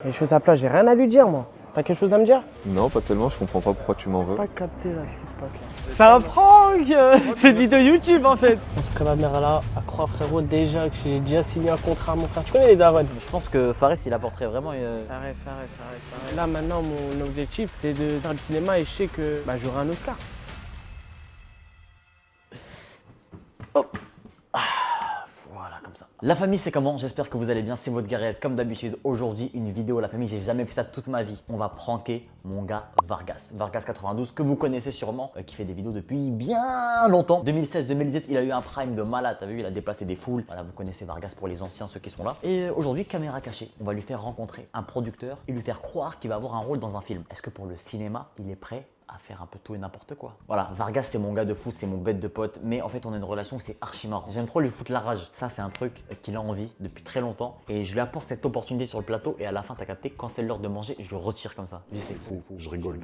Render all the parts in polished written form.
Les choses à plat, j'ai rien à lui dire, moi. T'as quelque chose à me dire? Non, pas tellement, je comprends pas pourquoi tu m'en veux. Pas capté là ce qui se passe là. C'est un prank. C'est une vidéo YouTube en fait. En tout cas, ma mère là, à croire frérot déjà que j'ai déjà signé un contrat à mon frère. Tu connais les darons? Je pense que Fares il apporterait vraiment Fares. Là maintenant, mon objectif c'est de faire du cinéma et je sais que j'aurai un Oscar. Voilà, comme ça. La famille, c'est comment? J'espère que vous allez bien, c'est votre Gareth. Comme d'habitude, aujourd'hui, une vidéo. La famille, j'ai jamais fait ça toute ma vie. On va pranker mon gars Vargas. Vargas92, que vous connaissez sûrement, qui fait des vidéos depuis bien longtemps. 2016-2017, il a eu un prime de malade. T'as vu, il a déplacé des foules. Voilà, vous connaissez Vargas pour les anciens, ceux qui sont là. Et aujourd'hui, caméra cachée. On va lui faire rencontrer un producteur et lui faire croire qu'il va avoir un rôle dans un film. Est-ce que pour le cinéma, il est prêt à faire un peu tout et n'importe quoi? Voilà, Vargas c'est mon gars de fou, c'est mon bête de pote, mais en fait on a une relation où c'est archi marrant. J'aime trop lui foutre la rage. Ça c'est un truc qu'il a envie depuis très longtemps et je lui apporte cette opportunité sur le plateau et à la fin t'as capté, quand c'est l'heure de manger, je le retire comme ça. Je dis c'est fou. Je rigole.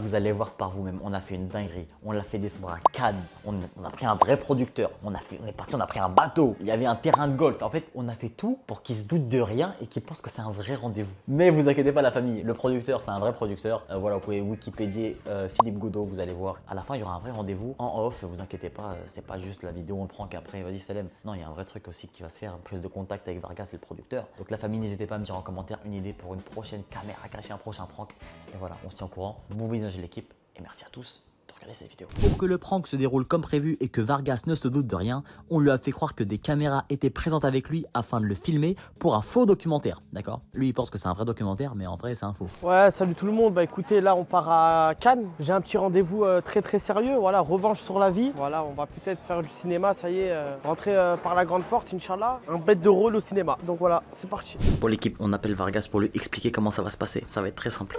Vous allez voir par vous-même, on a fait une dinguerie. On l'a fait descendre à Cannes, on a pris un vrai producteur, on est parti, on a pris un bateau, il y avait un terrain de golf. En fait, on a fait tout pour qu'il se doute de rien et qu'il pense que c'est un vrai rendez-vous. Mais vous inquiétez pas la famille, le producteur c'est un vrai producteur. Voilà, vous pouvez Wikipédier Philippe Godot, vous allez voir. À la fin, il y aura un vrai rendez-vous en off, vous inquiétez pas, c'est pas juste la vidéo, on le prend qu'après, vas-y Salem. Non, il y a un vrai truc aussi qui va se faire, une prise de contact avec Vargas et le producteur. Donc la famille, n'hésitez pas à me dire en commentaire une idée pour une prochaine caméra cachée, un prochain prank. Et voilà, on se tient au courant. Bon visionnage de l'équipe et merci à tous de regarder cette vidéo. Pour que le prank se déroule comme prévu et que Vargas ne se doute de rien, on lui a fait croire que des caméras étaient présentes avec lui afin de le filmer pour un faux documentaire, d'accord? Lui il pense que c'est un vrai documentaire mais en vrai c'est un faux. Ouais, salut tout le monde. Bah écoutez, là on part à Cannes. J'ai un petit rendez-vous très sérieux. Voilà, revanche sur la vie. Voilà, on va peut-être faire du cinéma, ça y est, rentrer par la grande porte, Inch'Allah. Un bête de rôle au cinéma. Donc voilà, c'est parti. Pour l'équipe, on appelle Vargas pour lui expliquer comment ça va se passer. Ça va être très simple.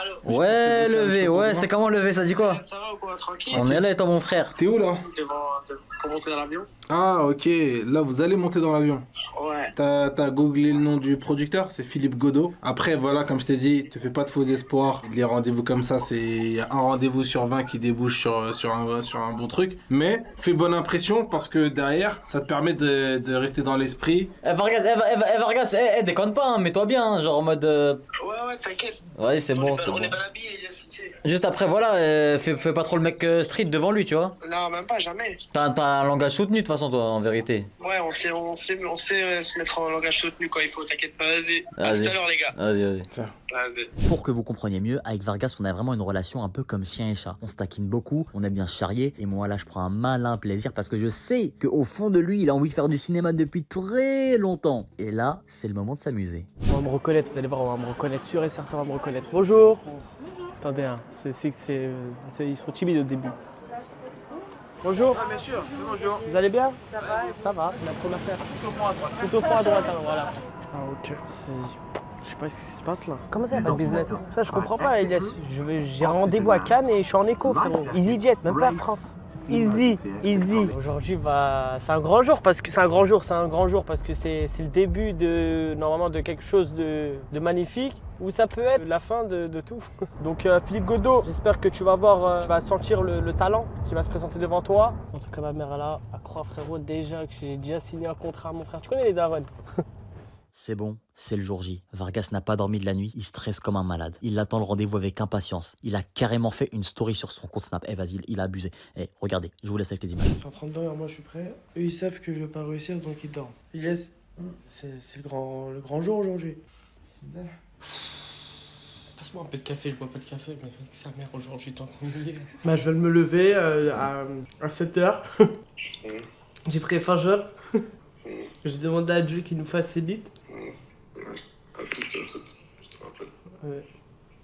Allô? Ouais, levé, ouais, c'est comment levé, ça dit quoi? Ça va ou quoi? Tranquille? On est là et toi mon frère. T'es où là? Pour monter dans l'avion? Ah ok, là vous allez monter dans l'avion. Ouais. T'as googlé le nom du producteur, c'est Philippe Godot. Après voilà, comme je t'ai dit, te fais pas de faux espoirs. Les rendez-vous comme ça, il y a un rendez-vous sur 20 qui débouche sur un bon truc. Mais fais bonne impression parce que derrière, ça te permet de rester dans l'esprit. Vargas, déconne pas, hein, mets-toi bien, hein, genre en mode... Ouais, t'inquiète. Ouais, c'est bon, c'est On bon. est pas habillés, Elias, tu sais. Juste après, voilà, fais pas trop le mec street devant lui, tu vois. Non, même pas, jamais. T'as un langage soutenu de toute façon, toi, en vérité. Ouais, on sait se mettre en langage soutenu quand il faut, t'inquiète pas, vas-y. À Vas-y. tout à l'heure, les gars. Vas-y. Vas-y. Pour que vous compreniez mieux, avec Vargas, on a vraiment une relation un peu comme chien et chat. On se taquine beaucoup, on est bien charrié, et moi là, je prends un malin plaisir parce que je sais qu'au fond de lui, il a envie de faire du cinéma depuis très longtemps. Et là, c'est le moment de s'amuser. On va me reconnaître, vous allez voir, on va me reconnaître, sûr et certain, on va me reconnaître. Bonjour. Attendez, hein, ils sont timides au début. Bonjour. Ah, bien sûr, bonjour. Vous allez bien? Ça va. Ça va, c'est la première place. Tout au fond à droite. Tout au fond à droite, alors, voilà. Ah ok. Je sais pas ce qui se passe là. Comment ça, pas de business? Ça, je comprends pas, Elias. J'ai un rendez-vous à Cannes et je suis en écho, frérot. EasyJet, même pas Air France. Easy. Aujourd'hui, c'est un grand jour parce que c'est un grand jour parce que c'est le début normalement de quelque chose de magnifique ou ça peut être la fin de tout. Donc Philippe Godot, j'espère que tu vas voir, tu vas sentir le talent qui va se présenter devant toi. En tout cas, ma mère là, à croire frérot déjà que j'ai déjà signé un contrat à mon frère. Tu connais les darons? C'est bon, c'est le jour J. Vargas n'a pas dormi de la nuit, il stresse comme un malade. Il attend le rendez-vous avec impatience. Il a carrément fait une story sur son compte Snap. Vas-y, il a abusé. Regardez, je vous laisse avec les images. Je suis en train de dormir, moi je suis prêt. Eux ils savent que je vais pas réussir donc ils dorment. Elias, c'est le grand jour aujourd'hui. Passe-moi un peu de café, je bois pas de café, mais avec sa mère aujourd'hui tant qu'on y est. Bah je vais me lever à 7h. J'ai pris Fajr. Je demande à Dieu qu'il nous facilite. Je te rappelle. Ouais.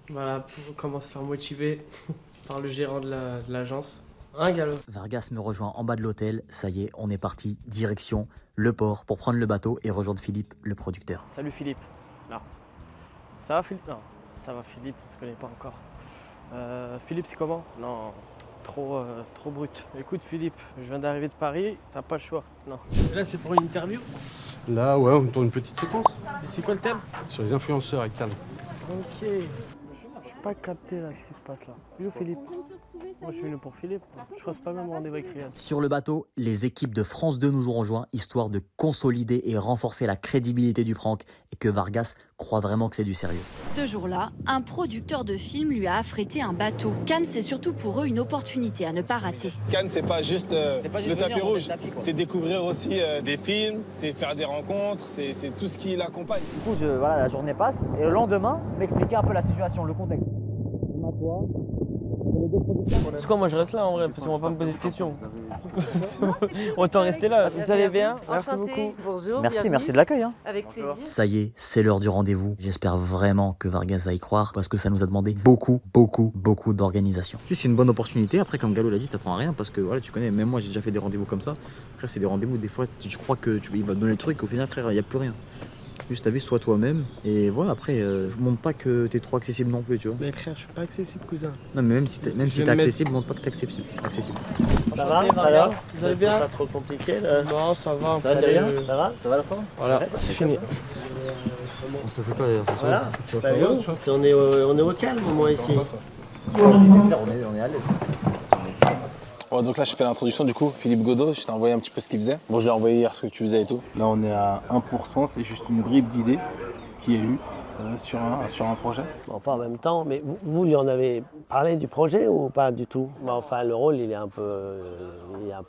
Voilà, pour commencer à se faire motiver par le gérant de l'agence. Un galop. Vargas me rejoint en bas de l'hôtel. Ça y est, on est parti. Direction le port pour prendre le bateau et rejoindre Philippe, le producteur. Salut Philippe. Non. Ça va Philippe? Non. Ça va Philippe, on se connaît pas encore. Philippe, c'est comment? Non. Trop brut. Écoute Philippe, je viens d'arriver de Paris, t'as pas le choix. Non. Là c'est pour une interview. Là, ouais, on tourne une petite séquence Et c'est quoi le thème? sur les influenceurs avec talent. Ok. Je suis pas capté là ce qui se passe là. Bonjour Philippe. Moi, je suis venu pour Philippe. Je crois que c'est pas même rendez-vous avec Riyad. Sur le bateau, les équipes de France 2 nous ont rejoints, histoire de consolider et renforcer la crédibilité du prank et que Vargas croit vraiment que c'est du sérieux. Ce jour-là, un producteur de film lui a affrété un bateau. Cannes, c'est surtout pour eux une opportunité à ne pas rater. Cannes, c'est pas juste le tapis rouge, c'est découvrir aussi des films, c'est faire des rencontres, c'est tout ce qui l'accompagne. Du coup, voilà, la journée passe et le lendemain, m'expliquer un peu la situation, le contexte. C'est quoi, moi je reste là en vrai, parce qu'on va pas me poser de questions. Autant rester là. Vous allez bien? Merci beaucoup. Bonjour. Merci de l'accueil. Avec plaisir. Ça y est, c'est l'heure du rendez-vous. J'espère vraiment que Vargas va y croire parce que ça nous a demandé beaucoup d'organisation. C'est une bonne opportunité. Après, comme Gallo l'a dit, t'attends à rien parce que voilà, tu connais, même moi j'ai déjà fait des rendez-vous comme ça. Après, c'est des rendez-vous, des fois tu crois que il va te donner le truc, au final, frère, il n'y a plus rien. Juste, t'as vu, sois toi-même. Et voilà, après, montre pas que t'es trop accessible non plus, tu vois. Mais frère, je suis pas accessible, cousin. Non, mais même si t'es accessible, montre pas que t'es accessible. Ça va, alors? Vous allez bien? Pas trop compliqué là. Non, ça va. Ça va, c'est bien? Ça va? Ça va la fin? Voilà, c'est fini. On se fait pas d'ailleurs, c'est Voilà, c'est à Lyon. On est au calme au moins ici. Si c'est clair, on est à l'aise. Ouais, donc là, je fais l'introduction du coup. Philippe Godot, je t'ai envoyé un petit peu ce qu'il faisait. Bon, je l'ai envoyé hier ce que tu faisais et tout. Là, on est à 1%, c'est juste une bribe d'idées qu'il y a eu sur un projet. Enfin, en même temps, mais vous lui en avez parlé du projet ou pas du tout? Bah, enfin, le rôle, il est un peu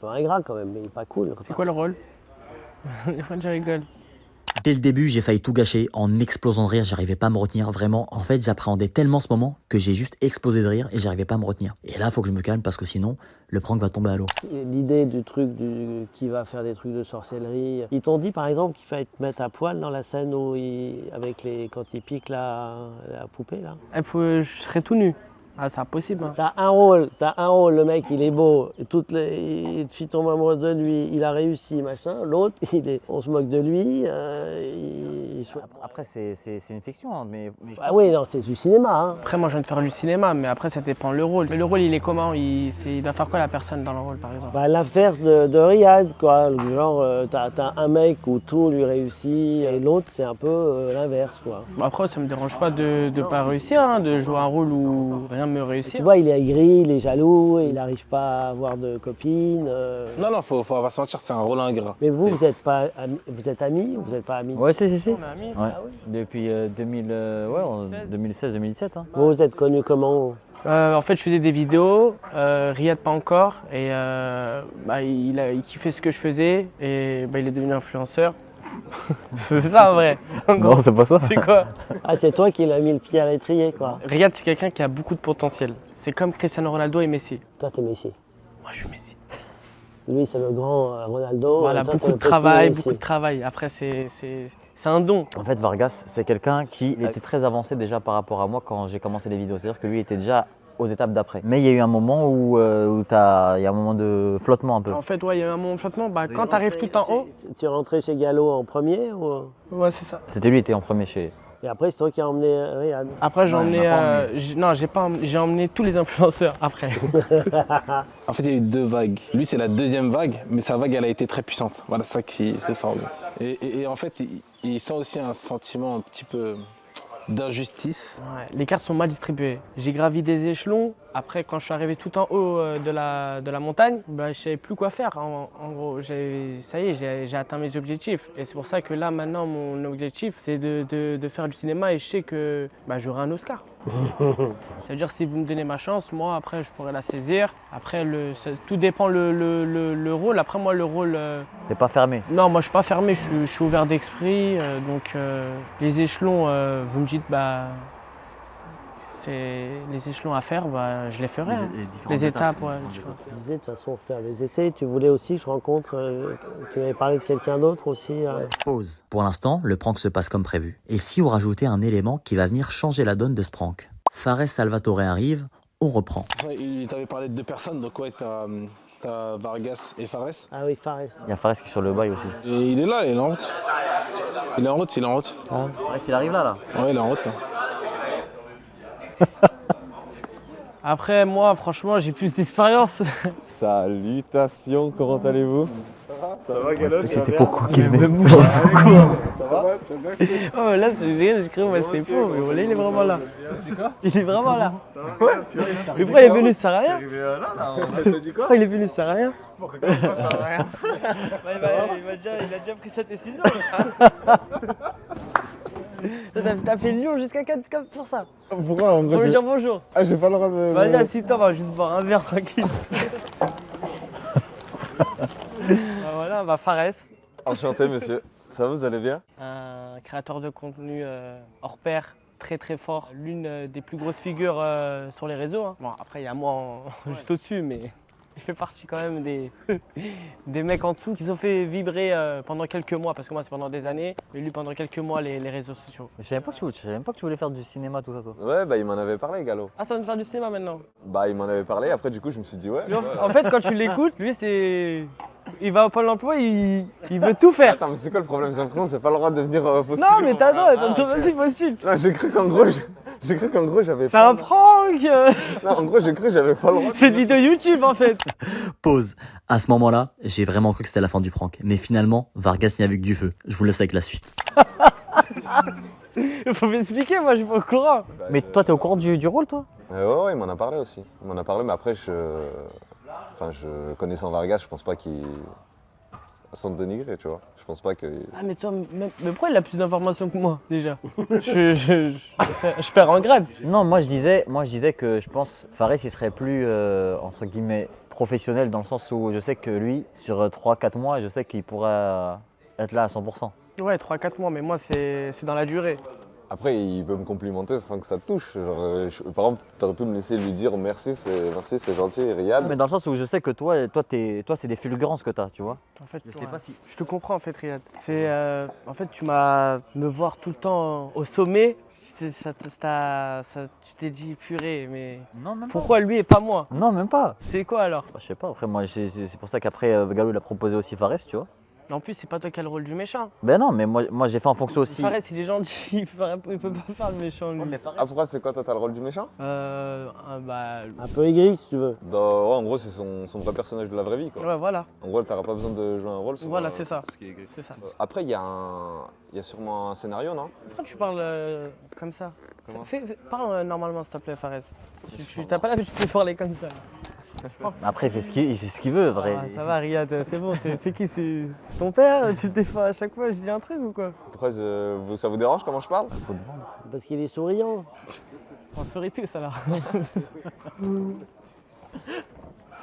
ingrat quand même, mais il est pas cool. C'est quoi le rôle? Je rigole. Dès le début, j'ai failli tout gâcher en explosant de rire, j'arrivais pas à me retenir, vraiment. En fait, j'appréhendais tellement ce moment que j'ai juste explosé de rire et j'arrivais pas à me retenir. Et là, faut que je me calme parce que sinon, le prank va tomber à l'eau. L'idée du truc qui va faire des trucs de sorcellerie, ils t'ont dit par exemple qu'il fallait te mettre à poil dans la scène où quand il pique la poupée là? Je serais tout nu. Ah, c'est impossible. Hein. T'as un rôle, le mec il est beau, et les filles tombent amoureuses de lui, il a réussi, machin. L'autre, on se moque de lui. Après, c'est une fiction, hein, mais ah oui, non, c'est du cinéma. Hein. Après, moi, je viens de faire du cinéma, mais après, ça dépend le rôle. Mais le rôle, il est comment? Il doit faire quoi la personne dans le rôle, par exemple? Bah, l'inverse de Riyad, quoi. Genre, t'as un mec où tout lui réussit, et l'autre, c'est un peu l'inverse, quoi. Bah, après, ça me dérange pas de pas réussir, hein, de jouer un rôle où rien me réussit. Tu vois, il est aigri, il est jaloux, il n'arrive pas à avoir de copine. Non, faut pas se mentir, c'est un rôle ingrat. Mais vous êtes amis ou vous n'êtes pas amis? Ouais, si. On est amis. Ouais. Ah oui. Depuis 2016-2017. Hein. Vous êtes connus comment? En fait, je faisais des vidéos, Riyad pas encore, et il kiffait ce que je faisais, et il est devenu influenceur. C'est ça en vrai. Non, c'est pas ça. C'est quoi? Ah, c'est toi qui l'as mis le pied à l'étrier, quoi. Riyad, c'est quelqu'un qui a beaucoup de potentiel. C'est comme Cristiano Ronaldo et Messi. Toi, t'es Messi. Moi, je suis Messi. Lui, c'est le grand Ronaldo. Voilà, toi, beaucoup t'es de le petit travail, Messi. beaucoup de travail. Après, c'est un don. En fait, Vargas, c'est quelqu'un qui était très avancé déjà par rapport à moi quand j'ai commencé les vidéos. C'est-à-dire que lui était déjà aux étapes d'après. Mais il y a eu un moment où il y a un moment de flottement un peu. En fait, ouais, il y a eu un moment de flottement. Quand tu arrives tout en haut. Tu es rentré chez Gallo en premier ou... Ouais, c'est ça. C'était lui qui était en premier chez. Et après, c'est toi qui as emmené Riyad. Après, j'ai emmené. J'ai emmené tous les influenceurs après. En fait, il y a eu 2 vagues. Lui, c'est la 2e vague, mais sa vague, elle a été très puissante. Voilà, c'est ça. Et en fait, il sent aussi un sentiment un petit peu d'injustice. Ouais, les cartes sont mal distribuées. J'ai gravi des échelons. Après, quand je suis arrivé tout en haut de la montagne, je ne savais plus quoi faire. En gros, ça y est, j'ai atteint mes objectifs. Et c'est pour ça que là, maintenant, mon objectif, c'est de faire du cinéma et je sais que j'aurai un Oscar. C'est-à-dire, si vous me donnez ma chance, moi, après, je pourrais la saisir. Après, tout dépend le rôle. Après, moi, le rôle... T'es pas fermé? Non, moi, je suis pas fermé. Je suis ouvert d'esprit. Donc, les échelons, vous me dites, les échelons à faire, je les ferai. Les étapes, ouais. Tu disais de toute façon faire des essais. Tu voulais aussi que je rencontre. Tu m'avais parlé de quelqu'un d'autre aussi. Pause. Pour l'instant, le prank se passe comme prévu. Et si on rajoutait un élément qui va venir changer la donne de ce prank? Fares Salvatore arrive, on reprend. Il t'avait parlé de 2 personnes, donc ouais, t'as Vargas et Fares. Ah oui, Fares. Il y a Fares qui est sur le bail aussi. Et il est là, il est en route. Il est en route. Ah. Fares, il arrive là. Ouais, il est en route là. Après, moi, franchement, j'ai plus d'expérience. Salutations, comment allez-vous? Ça va, Galop? C'était pourquoi qu'il venait. Même moi, je sais pas quoi. Ça va? Oh, mais là, j'ai cru, ouais, c'était faux, mais voilà, il est vraiment là. C'est quoi? Il est vraiment là. Ouais, tu vois. Mais pourquoi il est venu, ça sert à rien? Arrivé là, on a dit quoi? Pourquoi il est venu, ça sert à rien? Pourquoi ça sert à rien? Il a déjà pris sa décision. T'as fait Lyon jusqu'à 4 pour ça. Pourquoi en Pour gros? lui dire bonjour. Ah, j'ai pas le droit de. Vas-y, assis-toi, on va juste boire un verre tranquille. Voilà, bah Fares, Enchanté, monsieur. Ça va, vous allez bien? un créateur de contenu hors pair, très très fort. L'une des plus grosses figures sur les réseaux. Hein. Bon, après, il y a moi juste au-dessus, mais je fais partie quand même des, des mecs en dessous qui ont fait vibrer pendant quelques mois, parce que moi c'est pendant des années, mais lui pendant quelques mois les réseaux sociaux. Je savais pas que tu voulais faire du cinéma, tout ça, toi. Ouais, bah il m'en avait parlé, Gallo. Ah, t'as envie de faire du cinéma maintenant? Bah il m'en avait parlé, après du coup je me suis dit ouais. Genre, en fait, quand tu l'écoutes, lui c'est... Il va au Pôle emploi, il veut tout faire. Attends, mais c'est quoi le problème? J'ai l'impression que c'est pas le droit de venir postuler. Non, mais t'as droit, vas-y, postule. Non, j'ai cru qu'en gros, j'avais C'est pas. un prank. Non, en gros, j'ai cru que j'avais pas le droit. C'est une vidéo YouTube en fait. Pause. À ce moment-là, j'ai vraiment cru que c'était la fin du prank. Mais finalement, Vargas n'y a vu que du feu. Je vous laisse avec la suite. Faut m'expliquer, moi je suis pas au courant. Mais toi, t'es au courant du rôle, toi? Ouais, il m'en a parlé aussi. Il m'en a parlé, mais après, connaissant Vargas, je pense pas qu'il. Sans te dénigrer, tu vois. Je pense pas que. Ah mais toi, mais pourquoi il a plus d'informations que moi déjà? je perds en grade. Non, moi je disais que je pense Fares il serait plus entre guillemets professionnel dans le sens où je sais que lui sur 3-4 mois je sais qu'il pourrait être là à 100%. Ouais, 3-4 mois, mais moi c'est dans la durée. Après, il peut me complimenter sans que ça te touche. Genre, par exemple, t'aurais pu me laisser lui dire merci, c'est gentil, Riyad. Mais dans le sens où je sais que toi c'est des fulgurances que t'as, tu vois. En fait, Je sais pas si. Je te comprends en fait, Riyad. C'est en fait, tu m'as me voir tout le temps au sommet. Tu t'es dit purée, mais Non, même pourquoi lui et pas moi? pas. Non, même pas. C'est quoi alors? Bah, je sais pas. Après moi c'est pour ça qu'après Gallo il a proposé aussi Fares, tu vois. En plus, c'est pas toi qui as le rôle du méchant. Ben non, mais moi j'ai fait en fonction aussi. Fares, il est gentil, il peut pas faire le méchant lui. Ah, pourquoi c'est quoi, toi, t'as le rôle du méchant? Bah. Un peu aigri si tu veux. Ouais, en gros, c'est son vrai personnage de la vraie vie, quoi. Ouais, voilà. En gros, t'auras pas besoin de jouer un rôle. Voilà, c'est ça. Ce qui est écrit. C'est ça. Après, il y a sûrement un scénario, non? Pourquoi tu parles comme ça? Comment? Parle normalement, s'il te plaît, Fares. Tu t'as pas l'habitude de parler comme ça. Après il fait ce qu'il veut, vrai. Ah, ça va, Riyad, c'est bon. C'est qui? C'est ton père? Tu te défends à chaque fois, je dis un truc ou quoi? Pourquoi ça vous dérange comment je parle? Faut te vendre. Parce qu'il est souriant. On se ferait tous alors.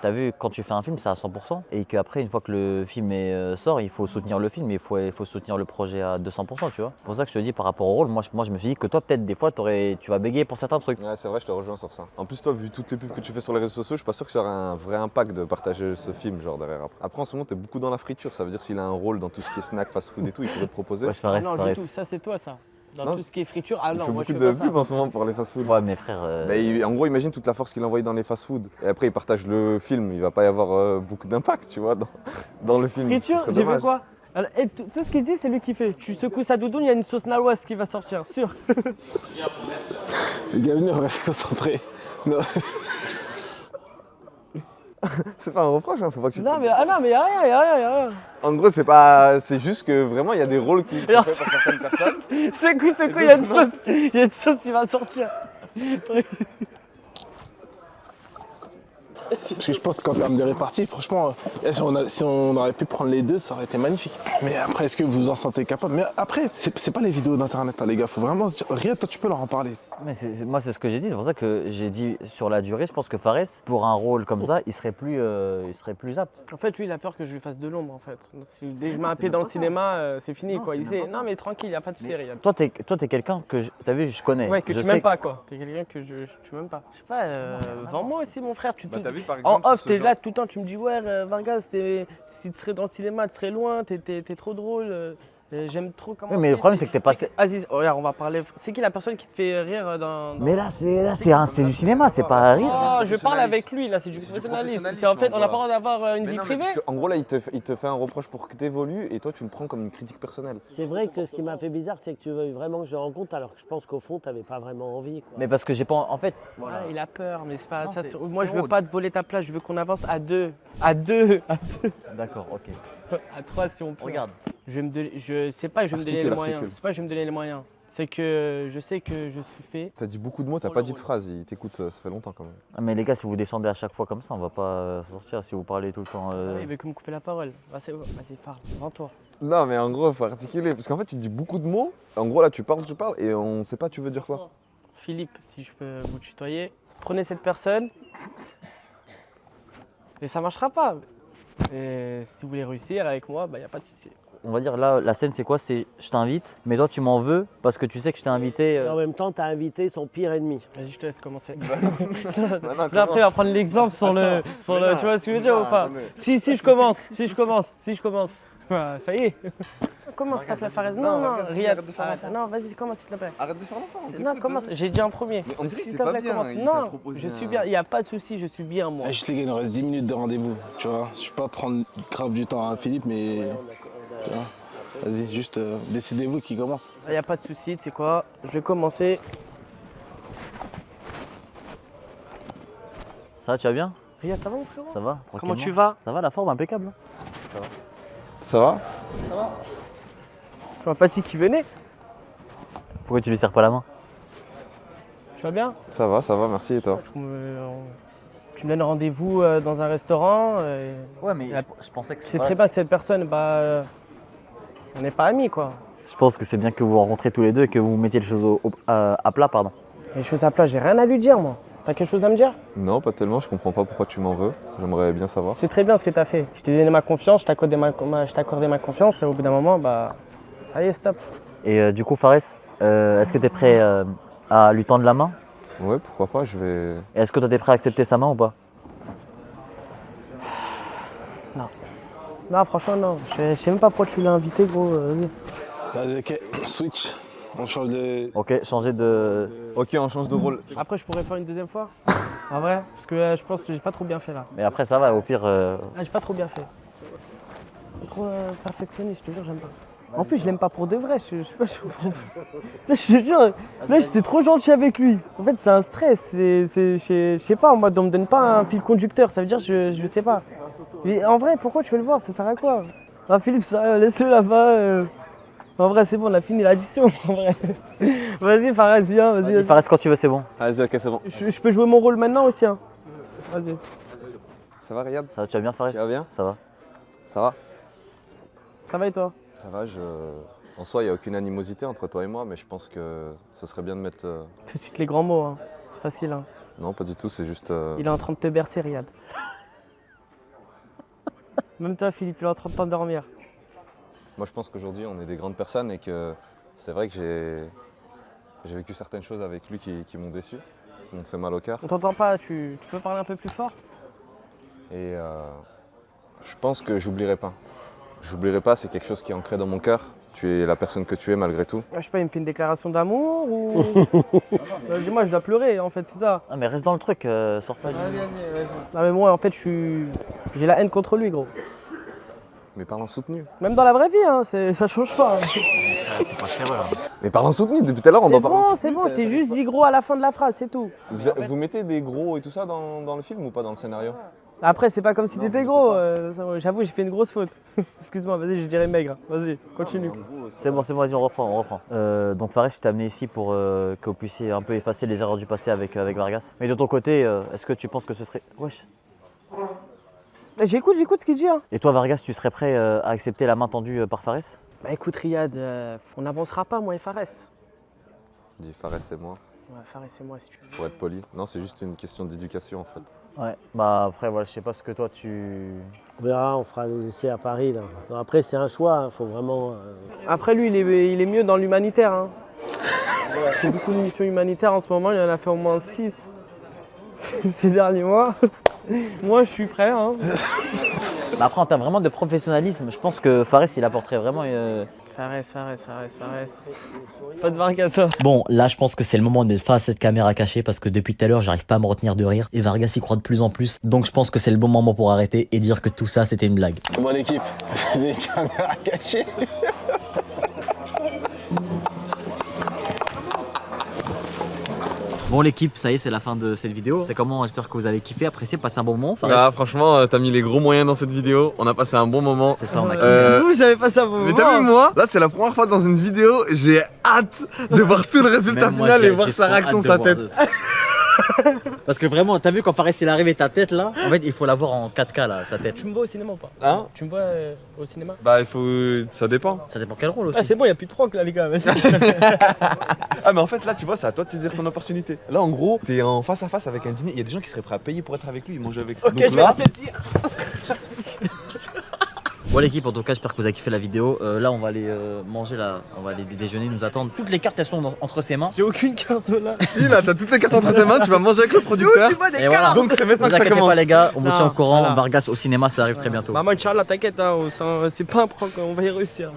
T'as vu, quand tu fais un film, c'est à 100%. Et qu'après, une fois que le film sort, il faut soutenir le film, il faut soutenir le projet à 200%, tu vois. C'est pour ça que je te dis, par rapport au rôle, moi je me suis dit que toi, peut-être, des fois, tu vas bégayer pour certains trucs. Ouais, c'est vrai, je te rejoins sur ça. En plus, toi, vu toutes les pubs que tu fais sur les réseaux sociaux, je suis pas sûr que ça aurait un vrai impact de partager ce film, genre derrière après. Après, en ce moment, t'es beaucoup dans la friture, ça veut dire s'il a un rôle dans tout ce qui est snack, fast food et tout, il pourrait te proposer. Ouais, Fares. Non, du tout, ça c'est toi ça. Dans Non. tout ce qui est friture, ah Il non, fait moi je beaucoup fais de pas pubs ça. en ce moment pour les fast food. Ouais, mais frère. En gros, imagine toute la force qu'il a envoyée dans les fast food. Et après, il partage le film, il va pas y avoir beaucoup d'impact, tu vois, dans le film. Friture, Ce serait j'ai fait dommage. quoi? Alors, et tout ce qu'il dit, c'est lui qui fait. Tu secoues sa doudoune, il y a une sauce naloise qui va sortir, sûr. Les gars, venez, on reste concentrés. Non. C'est pas un reproche, hein, faut pas que tu. Non, mais y a rien. En gros, c'est juste que vraiment, il y a des rôles qui sont Alors, faits par certaines personnes. Secoue, il y a une sauce. Il y a une sauce qui va sortir. Parce que je pense qu'en termes de répartie, franchement, si on aurait pu prendre les deux, ça aurait été magnifique. Mais après, est-ce que vous vous en sentez capable? Mais après, c'est pas les vidéos d'internet, hein, les gars. Faut vraiment se dire. Rien, toi, tu peux leur en parler. Mais moi, c'est ce que j'ai dit. C'est pour ça que j'ai dit sur la durée, je pense que Fares, pour un rôle comme ça, il serait plus apte. En fait, lui, il a peur que je lui fasse de l'ombre, en fait. Dès que je mets un pied dans le cinéma, c'est fini, quoi. Il sait, non, mais tranquille, y a pas de souci, Riyad. Toi, t'es quelqu'un que, t'as vu, je connais. Ouais, que je tu sais m'aimes pas, quoi. T'es quelqu'un que tu m'aimes pas. Je sais pas, vends-moi aussi, mon frère. T'as vu, par En exemple, off, sur ce t'es genre- là tout le temps, tu me dis, ouais, Vargas, si tu serais dans le cinéma, tu serais loin, t'es trop drôle. J'aime trop comment. Oui, mais le problème, c'est que t'es passé. Aziz, regarde, on va parler. C'est qui la personne qui te fait rire dans. Mais là, c'est du cinéma, c'est pas un rire. Oh, je parle avec lui, là, c'est du professionnalisme. C'est en fait, on n'a pas le droit d'avoir une vie privée. En gros, là, il te fait un reproche pour que tu évolues et toi, tu le prends comme une critique personnelle. C'est vrai que ce qui m'a fait bizarre, c'est que tu veuilles vraiment que je rencontre, alors que je pense qu'au fond, tu n'avais pas vraiment envie. Quoi. Mais parce que j'ai pas. En fait. Voilà, il a peur, mais c'est pas ça. Moi, je veux pas te voler ta place, je veux qu'on avance à deux. À deux. D'accord, ok. À trois si on peut. Regarde. Je sais pas, je vais me donner les moyens. C'est pas, je vais me donner les moyens. C'est que je sais que je suis fait. T'as dit beaucoup de mots, t'as pas dit de phrases. Il t'écoute, ça fait longtemps quand même. Ah, mais les gars, si vous descendez à chaque fois comme ça, on va pas sortir si vous parlez tout le temps. Il veut que me couper la parole. Vas-y, parle, rends-toi. Non, mais en gros, il faut articuler. Parce qu'en fait, tu dis beaucoup de mots. En gros, là, tu parles et on sait pas, tu veux dire quoi. Philippe, si je peux vous tutoyer, prenez cette personne. Et ça marchera pas. Et si vous voulez réussir avec moi, bah y a pas de souci. On va dire là, la scène c'est quoi? C'est je t'invite, mais toi tu m'en veux parce que tu sais que je t'ai invité. Et en même temps, tu as invité son pire ennemi. Vas-y, je te laisse commencer. Là, après, on va prendre l'exemple sur le. Tu vois ce que je veux dire ou pas? Si je commence. Voilà, ça y est. Commence, s'il te plaît, Fares. Non, Riyad. Non, vas-y, commence, s'il te plaît. Arrête de faire l'enfant. Non, commence. J'ai dit en premier. Mais on dirait que S'il t'es te pas plaît, bien. commence. Il t'a Non, proposé je suis bien. Il n'y a pas de souci, je suis bien, moi. Juste les gars, il nous reste 10 minutes de rendez-vous, tu vois. Je vais pas prendre grave du temps à Philippe, mais... tu vois. Vas-y, juste décidez-vous qui commence. Il n'y a pas de souci, tu sais quoi? Je vais commencer. Ça va, tu vas bien? Riyad, ça va, mon frérot? Ça va, tranquillement. Comment tu vas? Ça va, la forme impeccable. Hein. Ça va? Tu m'as pas dit qu'il venait? Pourquoi tu lui serres pas la main? Tu vas bien? Ça va, merci. Et toi? Tu me donnes rendez-vous dans un restaurant. Ouais, mais je pensais que c'est très bien que cette personne, on n'est pas amis, quoi. Je pense que c'est bien que vous vous rencontrez tous les deux et que vous mettiez les choses à plat, pardon. Les choses à plat, j'ai rien à lui dire, moi. T'as quelque chose à me dire? Non, pas tellement. Je comprends pas pourquoi tu m'en veux. J'aimerais bien savoir. C'est très bien ce que t'as fait. Je t'ai donné ma confiance, je t'accordais ma confiance et au bout d'un moment, ça y est, stop. Et du coup, Fares, est-ce que tu es prêt à lui tendre la main? Ouais, pourquoi pas, je vais... Et est-ce que toi, tu es prêt à accepter sa main ou pas? Non. Non, franchement, non. Je sais même pas pourquoi tu l'as invité, gros. Vas-y. Ok, switch. On change de... Ok, changer de... Ok, on change de rôle. Après, je pourrais faire une deuxième fois? En vrai? Parce que je pense que j'ai pas trop bien fait, là. Mais après, ça va, au pire... J'ai pas trop bien fait. Trop perfectionniste, je te jure, j'aime pas. En plus, je l'aime pas pour de vrai. Je sais pas, je te jure, là, j'étais trop gentil avec lui. En fait, c'est un stress. Je sais pas, moi, on me donne pas un fil conducteur. Ça veut dire, je sais pas. Mais en vrai, pourquoi tu veux le voir? Ça sert à quoi? Ah, Philippe, ça, laisse-le là-bas. En vrai, c'est bon, on a fini l'addition. En vrai. Vas-y, Fares, viens. Vas-y. Fares, quand tu veux, c'est bon. Vas-y, ok, c'est bon. Je peux jouer mon rôle maintenant aussi. Hein. Vas-y. Ça va, Riyad? Ça va, tu vas bien, Fares? Tu vas bien? Ça va. Ça va? Ça va et toi? Ça va, en soi, il n'y a aucune animosité entre toi et moi, mais je pense que ce serait bien de mettre... Tout de suite les grands mots, hein. C'est facile. Hein. Non, pas du tout, c'est juste... Il est en train de te bercer, Riyad. Même toi, Philippe, il est en train de t'endormir. Moi, je pense qu'aujourd'hui, on est des grandes personnes et que c'est vrai que j'ai vécu certaines choses avec lui qui m'ont déçu, qui m'ont fait mal au cœur. On t'entend pas, tu peux parler un peu plus fort? Et je pense que j'oublierai pas. J'oublierai pas, c'est quelque chose qui est ancré dans mon cœur. Tu es la personne que tu es malgré tout. Je sais pas, il me fait une déclaration d'amour ou... Dis-moi, je dois pleurer en fait, c'est ça. Ah mais reste dans le truc, sors pas du... Vas-y. Non mais moi en fait, j'ai la haine contre lui, gros. Mais parle en soutenu. Même dans la vraie vie, hein, ça change pas. C'est vrai. Mais parle en soutenu, depuis tout à l'heure on doit parler. C'est bon, je t'ai juste dit gros à la fin de la phrase, c'est tout. Vous mettez des gros et tout ça dans le film ou pas dans le scénario? Après, c'est pas comme si t'étais gros. J'avoue, j'ai fait une grosse faute. Excuse-moi, vas-y, je dirais maigre. Vas-y, continue. C'est bon, vas-y, on reprend. Donc Fares, je t'ai amené ici pour que vous puissiez un peu effacer les erreurs du passé avec Vargas. Mais de ton côté, est-ce que tu penses que ce serait... Wesh. J'écoute ce qu'il dit. Hein. Et toi, Vargas, tu serais prêt à accepter la main tendue par Fares? Bah écoute, Riyad, on n'avancera pas, moi et Fares. Dis Fares et moi. Ouais, Fares et moi, si tu veux. Pour être poli. Non, c'est juste une question d'éducation en fait. Ouais, bah après, voilà, je sais pas ce que toi tu... On verra, on fera des essais à Paris. Là. Non, après, c'est un choix, hein, faut vraiment... Après, lui, il est mieux dans l'humanitaire. Hein. Il fait beaucoup de missions humanitaires en ce moment, il en a fait au moins 6 ces derniers mois. Moi, je suis prêt. Hein. Bah après, en termes vraiment de professionnalisme, je pense que Fares, il apporterait vraiment Fares. Pas de Vargas, ça. Bon, là, je pense que c'est le moment de faire cette caméra cachée parce que depuis tout à l'heure, j'arrive pas à me retenir de rire. Et Vargas y croit de plus en plus. Donc, je pense que c'est le bon moment pour arrêter et dire que tout ça, c'était une blague. Bon, l'équipe, des caméras cachées. Bon l'équipe, ça y est, c'est la fin de cette vidéo. C'est comment? J'espère que vous avez kiffé, apprécié, passé un bon moment. Ah, franchement, t'as mis les gros moyens dans cette vidéo. On a passé un bon moment. C'est ça, on a kiffé. Vous avez passé un bon moment. Mais t'as vu, moi, là, c'est la première fois dans une vidéo, j'ai hâte de voir tout le résultat Même moi, final et j'ai voir sa trop réaction, hâte de sa voir tête. Parce que vraiment, t'as vu quand Fares il est arrivé ta tête là, en fait il faut la voir en 4K là, sa tête. Tu me vois au cinéma ou pas? Hein? Tu me vois au cinéma? Bah, il faut. Ça dépend. Ça dépend quel rôle aussi. Ah, c'est bon, il n'y a plus de Franck là, les gars. Vas-y. Ah, mais en fait, là, tu vois, c'est à toi de saisir ton opportunité. Là, en gros, t'es en face à face avec un dîner. Il y a des gens qui seraient prêts à payer pour être avec lui, manger avec lui. Ok, Donc je vais là, la saisir. Bon l'équipe, en tout cas j'espère que vous avez kiffé la vidéo. Là on va aller manger là, on va aller déjeuner, nous attendre. Toutes les cartes elles sont entre ses mains. J'ai aucune carte là. si, là, t'as toutes les cartes entre tes mains, tu vas manger avec le producteur. Tu vois des Et voilà. cartes. Donc, c'est maintenant Ne que vous ça inquiétez commence. pas les gars, on vous Non, tient au courant. voilà. Vargas au cinéma, ça arrive très bientôt. Maman, Inch'Allah, t'inquiète, hein, c'est pas un prank, on va y réussir.